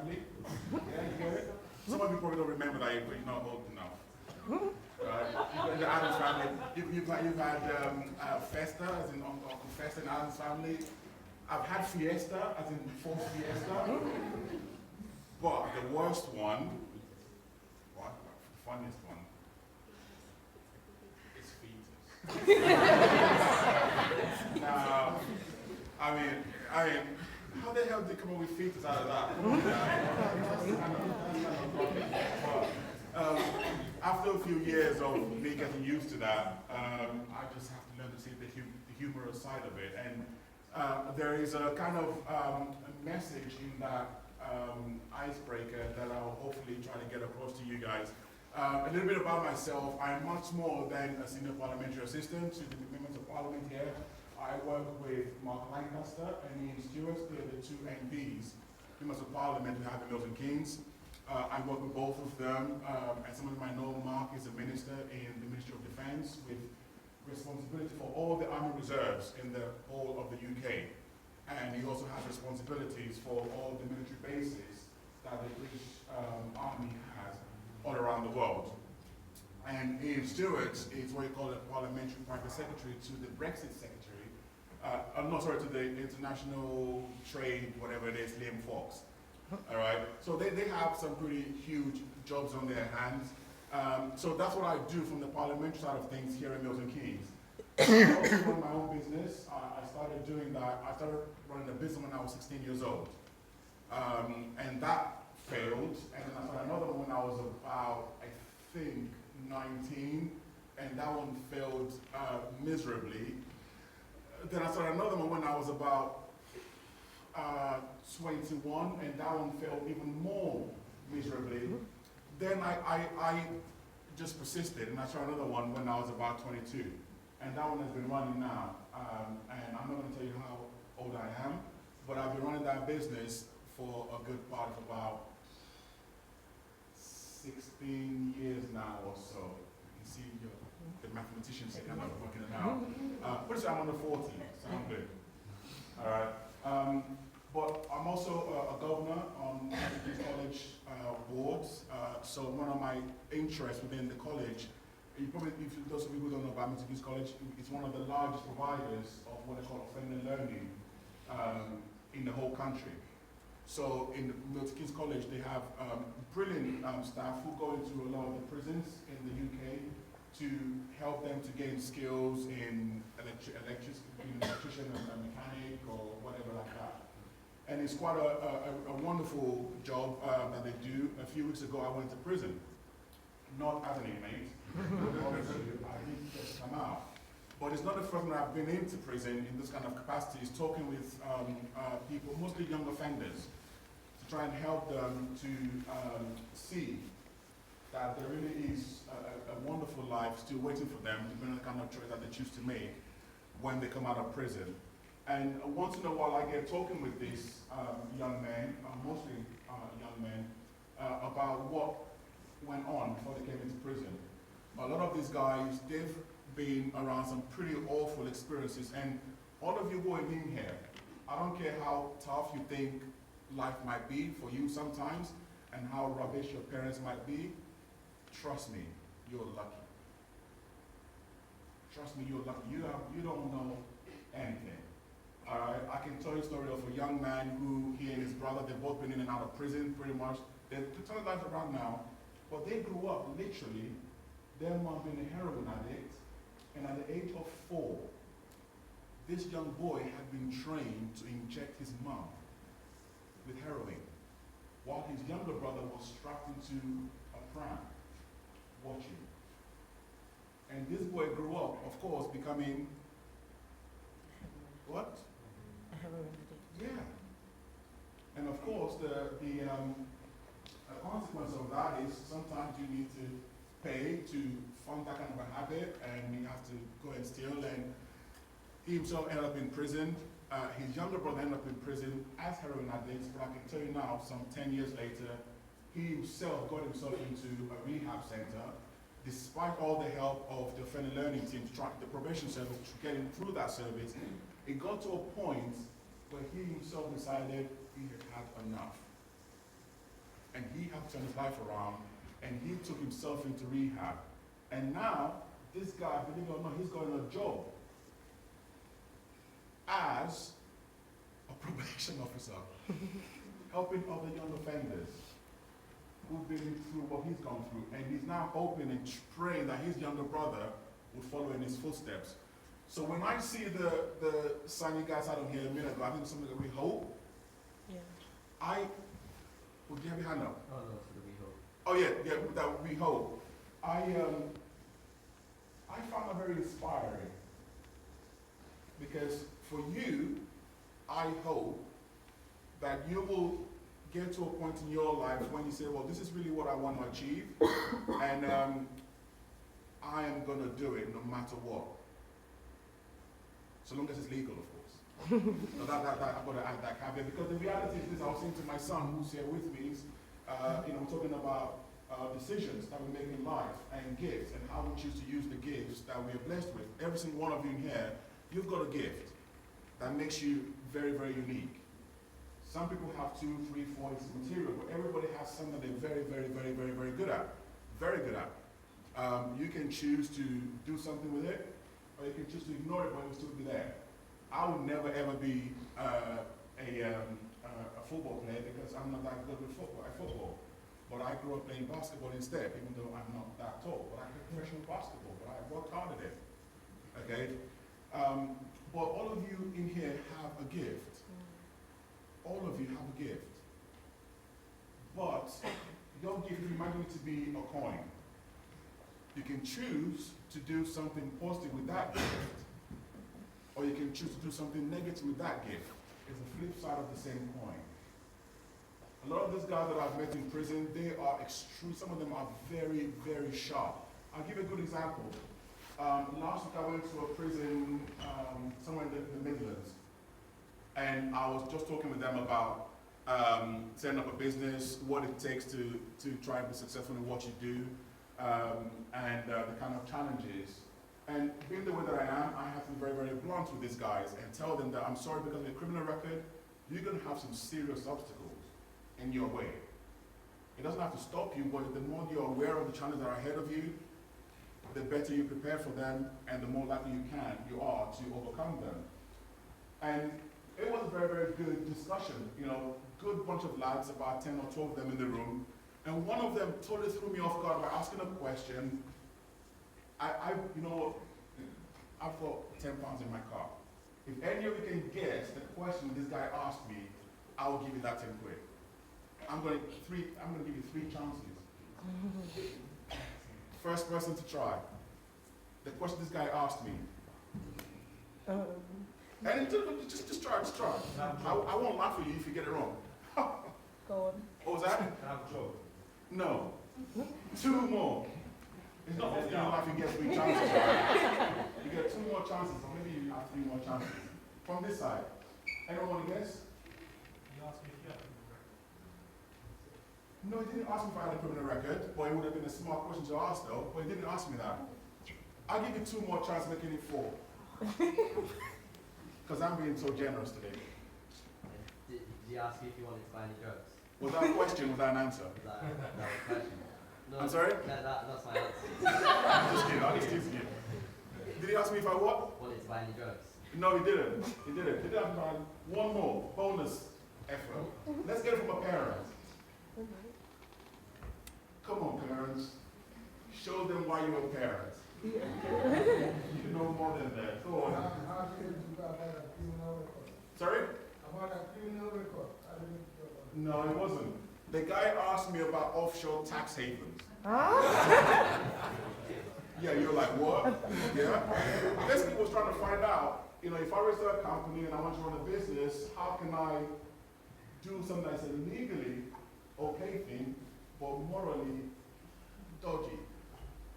family? Yeah, you get it? Some of you probably don't remember that but you're not old enough. Right? In the Adams family, you've had Festus, as in Uncle Festus in Adams family. I've had Fiesta, as in Fourth Fiesta. But the worst one, what? The funniest one, is Festus. Now, I mean, how the hell did they come up with Festus out of that? Come on, guys. After a few years of me getting used to that, I just have to learn to see the humorous side of it. And there is a kind of a message in that icebreaker that I'll hopefully try to get across to you guys. A little bit about myself. I'm much more than a senior parliamentary assistant to the members of parliament here. I work with Mark Lancaster and Ian Stewart. They're the two MPs, members of parliament we have in Milton, Keynes. I work with both of them. As some of you might know, Mark is a minister in the Ministry of Defence with responsibility for all the army reserves in the whole of the UK. And he also has responsibilities for all the military bases that the British Army has all around the world. And Ian Stewart is what you call a parliamentary private secretary to the Brexit secretary. To the international trade, whatever it is, Liam Fox. All right, so they have some pretty huge jobs on their hands. So that's what I do from the parliamentary side of things here in Milton Keynes. I also run my own business. I started doing that. I started running a business when I was 16 years old. And that failed. And then I started another one when I was about, I think, 19. And that one failed miserably. Then I started another one when I was about 21, and that one failed even more miserably. Then I just persisted, and I tried another one when I was about 22. And that one has been running now. And I'm not going to tell you how old I am, but I've been running that business for a good part of about 16 years now or so. You can see the mathematicians here, I'm not working it out. Pretty sure I'm under 40, so I'm good. All right. But I'm also a governor on the college boards. So one of my interests within the college, you probably, those of you who don't know about Milton Keynes College, it's one of the largest providers of what they call offender learning in the whole country. So in the Milton Keynes College, they have brilliant staff who go into a lot of the prisons in the UK to help them to gain skills in electrician and mechanic or whatever like that. And it's quite a wonderful job that they do. A few weeks ago, I went to prison, not as an inmate. Obviously, I didn't just come out. But it's not the first time I've been into prison in this kind of capacity. It's talking with people, mostly young offenders, to try and help them to see that there really is a wonderful life still waiting for them, depending on the kind of choice that they choose to make when they come out of prison. And once in a while, I get talking with these young men, mostly young men, about what went on before they came into prison. A lot of these guys, they've been around some pretty awful experiences, and all of you who are in here, I don't care how tough you think life might be for you sometimes, and how rubbish your parents might be, trust me, you're lucky. Trust me, you're lucky. You don't know anything. I can tell you a story of a young man who, he and his brother, they've both been in and out of prison pretty much. They've turned their lives around now, but they grew up literally, their mom being a heroin addict, and at the age of 4, this young boy had been trained to inject his mom with heroin, while his younger brother was strapped into a pram, watching. And this boy grew up, of course, becoming, what? A heroin addict. Yeah. And of course, the consequence of that is sometimes you need to pay to fund that kind of a habit, and you have to go and steal. And he himself ended up in prison. His younger brother ended up in prison as heroin addicts, but I can tell you now, some 10 years later, he himself got himself into a rehab center, despite all the help of the offender learning team, the probation service, to get him through that service. It got to a point where he himself decided he had had enough. and he had to turn his life around, and he took himself into rehab. And now, this guy, believe it or not, he's got a job as a probation officer, helping other young offenders who've been through what he's gone through. And he's now hoping and praying that his younger brother would follow in his footsteps. So when I see the sign you guys had on here a minute ago, I think it's something that we hope. Yeah. Would you have your hand up? Oh no, so we hope. Oh yeah, that we hope. I found that very inspiring because for you, I hope that you will get to a point in your life when you say, well, this is really what I want to achieve, and I am going to do it no matter what. So long as it's legal, of course. So I've got to add that caveat, because the reality is this: I was saying to my son, who's here with me, is, we're talking about decisions that we make in life and gifts, and how we choose to use the gifts that we are blessed with. Every single one of you in here, you've got a gift that makes you very, very unique. Some people have 2, 3, 4 it's material, but everybody has something they're very, very, very, very, very good at. Very good at. You can choose to do something with it, or you can choose to ignore it, but it will still be there. I would never ever be a football player because I'm not that good with football. But I grew up playing basketball instead, even though I'm not that tall. But I played professional basketball, but I worked hard at it. Okay? But all of you in here have a gift. All of you have a gift. But your gift, if you imagine it to be a coin, you can choose to do something positive with that gift, or you can choose to do something negative with that gift. It's the flip side of the same coin. A lot of these guys that I've met in prison, they are extreme. Some of them are very, very sharp. I'll give you a good example. Last week I went to a prison somewhere in the Midlands, and I was just talking with them about setting up a business, what it takes to try and be successful in what you do, and the kind of challenges. And being the way that I am, I have to be very, very blunt with these guys and tell them that I'm sorry, because of your criminal record, you're going to have some serious obstacles in your way. It doesn't have to stop you, but the more you're aware of the challenges that are ahead of you, the better you prepare for them, and the more likely you are to overcome them. And it was a very, very good discussion. Good bunch of lads, about 10 or 12 of them in the room, and one of them totally threw me off guard by asking a question. I've got 10 pounds in my car. If any of you can guess the question this guy asked me, I will give you that 10 quid. I'm going to give you 3 chances. First person to try. The question this guy asked me. And just try. I won't laugh at you if you get it wrong. Go on. What was that? Can I have a job? No. 2 more. It's not often in life you get 3 chances, right? You get 2 more chances, or maybe you have 3 more chances. From this side. Anyone want to guess? You asked me if you had a criminal record. No, he didn't ask me if I had a criminal record, but it would have been a smart question to ask though, but he didn't ask me that. I'll give you 2 more chances, making it 4. Because I'm being so generous today. Did he ask you if you wanted to buy any drugs? Was that a question, was that an answer? That was a question. No, I'm sorry? That's my answer. I'm just kidding, I'm just teasing you. Did he ask me if I what? Wanted to buy any drugs? No, he didn't. He didn't. He didn't have time. 1 more, bonus effort. Let's get it from a parent. Come on, parents. Show them why you're a parent. You know more than that. Go on. How did you about a criminal record? Sorry? About a criminal record. I didn't know about it. No, it wasn't. The guy asked me about offshore tax havens. Yeah, you're like, what? Yeah. Basically, was trying to find out, if I register a company and I want to run a business, how can I do something that's a legally okay thing, but morally dodgy?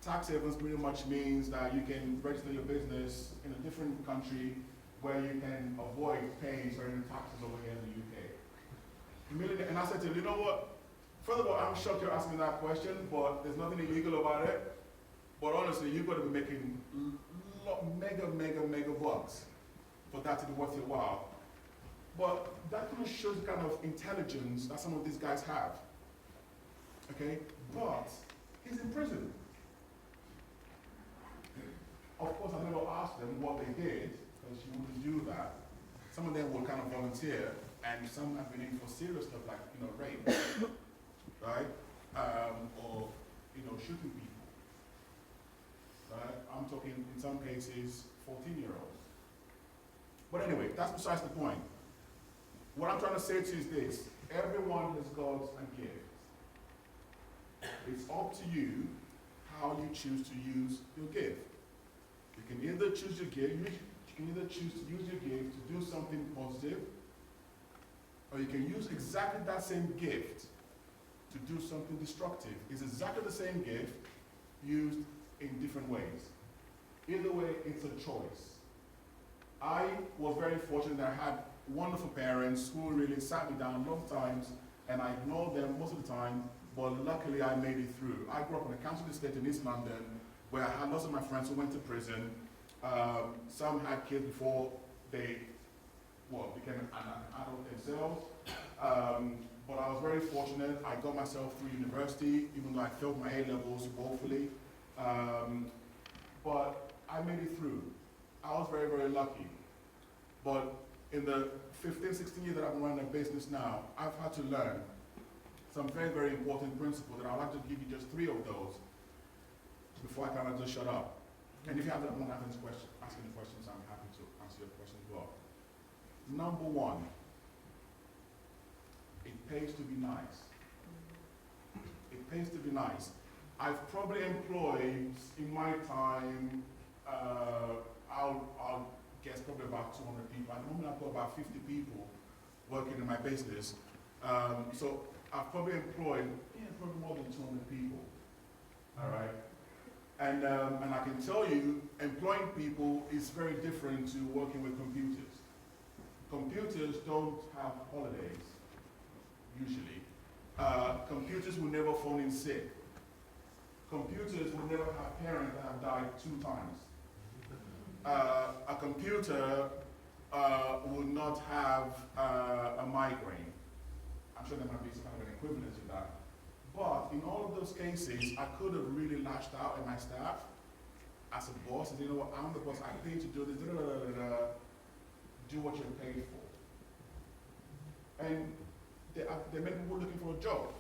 Tax havens pretty much means that you can register your business in a different country where you can avoid paying certain taxes over here in the UK. And I said to him, you know what? First of all, I'm shocked you're asking that question, but there's nothing illegal about it. But honestly, you've got to be making mega bucks for that to be worth your while. But that kind of shows the kind of intelligence that some of these guys have. Okay? But he's in prison. Of course, I never asked them what they did, because you wouldn't do that. Some of them will kind of volunteer, and some have been in for serious stuff like, rape, right? Or, shooting people, right? I'm talking, in some cases, 14-year-olds. But anyway, that's besides the point. What I'm trying to say to you is this: everyone has got a gift. It's up to you how you choose to use your gift. You can either choose your gift, you can either choose to use your gift to do something positive, or you can use exactly that same gift to do something destructive. It's exactly the same gift used in different ways. Either way, it's a choice. I was very fortunate that I had wonderful parents who really sat me down long times, and I ignored them most of the time, but luckily I made it through. I grew up in a council estate in East London, where I had lots of my friends who went to prison. Some had kids before they became an adult themselves. But I was very fortunate. I got myself through university, even though I failed my A-levels woefully. But I made it through. I was very, very lucky. But in the 15, 16 years that I've been running a business now, I've had to learn some very, very important principles, and I'd like to give you just 3 of those before I kind of just shut up. And if you have anyone asking questions, I'm happy to answer your questions as well. Number 1, it pays to be nice. It pays to be nice. I've probably employed in my time, I'll guess probably about 200 people. At the moment I've got about 50 people working in my business. So I've probably employed probably more than 200 people. All right. And I can tell you, employing people is very different to working with computers. Computers don't have holidays, usually. Computers will never phone in sick. Computers will never have parents that have died 2 times. A computer will not have a migraine. I'm sure there might be some kind of an equivalent to that. But in all of those cases, I could have really lashed out at my staff as a boss and said, I'm the boss, I paid to do this, do what you're paid for. And there are many people looking for a job.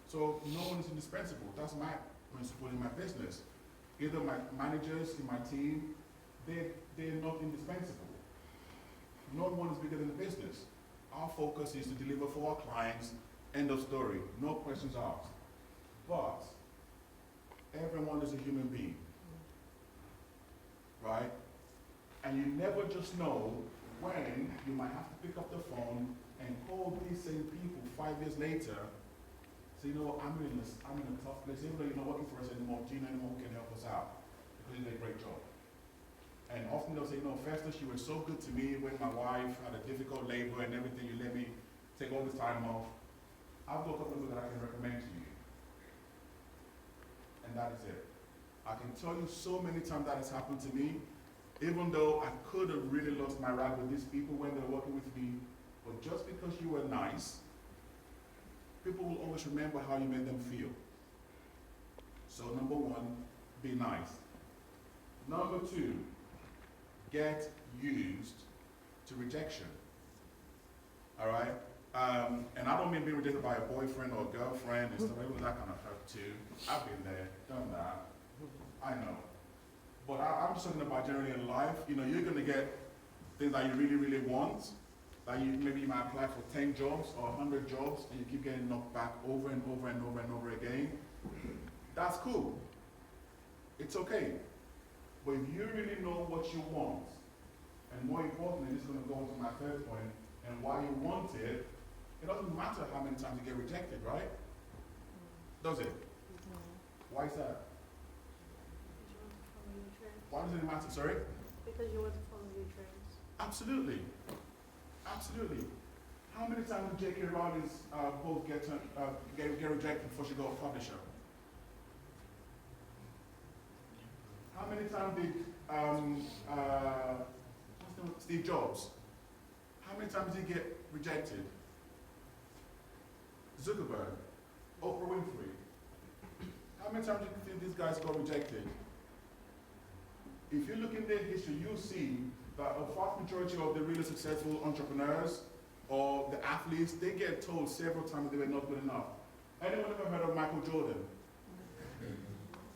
So no one is indispensable. That's my principle in my business. Either my managers in my team, they're not indispensable. No one is bigger than the business. Our focus is to deliver for our clients, end of story, no questions asked. But everyone is a human being, right? And you never just know when you might have to pick up the phone and call these same people 5 years later. So I'm in a tough place. Even though you're not working for us anymore, do you know anyone who can help us out? Because you did a great job. And often they'll say, Festus, you were so good to me when my wife had a difficult labor and everything. You let me take all this time off. I've got a couple of people that I can recommend to you. And that is it. I can tell you so many times that has happened to me, even though I could have really lost my rag with these people when they're working with me, but just because you were nice, people will always remember how you made them feel. So number 1, be nice. Number 2, get used to rejection. All right? And I don't mean being rejected by a boyfriend or a girlfriend and stuff, even that kind of hurt too. I've been there, done that. I know. But I'm just talking about generally in life. You're going to get things that you really, really want. That maybe you might apply for 10 jobs or 100 jobs and you keep getting knocked back over and over and over and over again. That's cool. It's okay. But if you really know what you want, and more importantly, this is going to go into my 3rd point, and why you want it, it doesn't matter how many times you get rejected, right? Does it? No. Why is that? Because you want to follow your trends. Why does it matter, sorry? Because you want to follow your trends. Absolutely. Absolutely. How many times did J.K. Rowling's book get rejected before she got a publisher? How many times did Steve Jobs, how many times did he get rejected? Zuckerberg, Oprah Winfrey, How many times do you think these guys got rejected? If you look in their history, you'll see that a vast majority of the really successful entrepreneurs or the athletes, they get told several times they were not good enough. Anyone ever heard of Michael Jordan?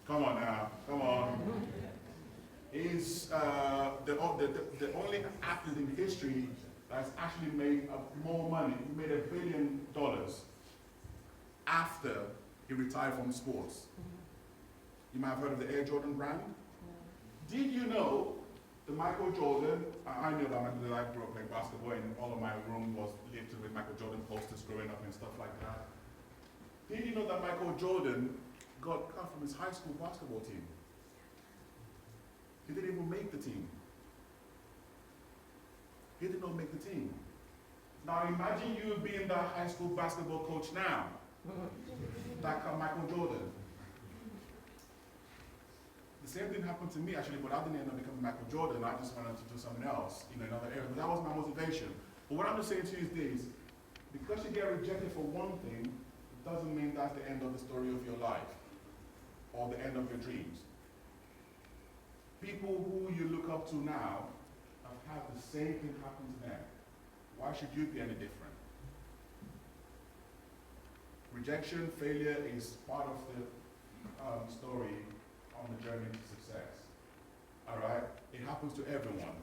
Come on now, come on. He's the only athlete in history that's actually made more money. He made $1 billion after he retired from sports. You might have heard of the Air Jordan brand. Did you know that Michael Jordan, I knew about Michael Jordan. I grew up playing basketball and all of my room was lit with Michael Jordan posters growing up and stuff like that. Did you know that Michael Jordan got cut from his high school basketball team? He didn't even make the team. He did not make the team. Now imagine you being that high school basketball coach now. Like Michael Jordan. The same thing happened to me actually, but I didn't end up becoming Michael Jordan. I just wanted to do something else in another area. But that was my motivation. But what I'm just saying to you is this: because you get rejected for one thing, it doesn't mean that's the end of the story of your life or the end of your dreams. People who you look up to now have had the same thing happen to them. Why should you be any different? Rejection, failure is part of the story on the journey to success. All right? It happens to everyone.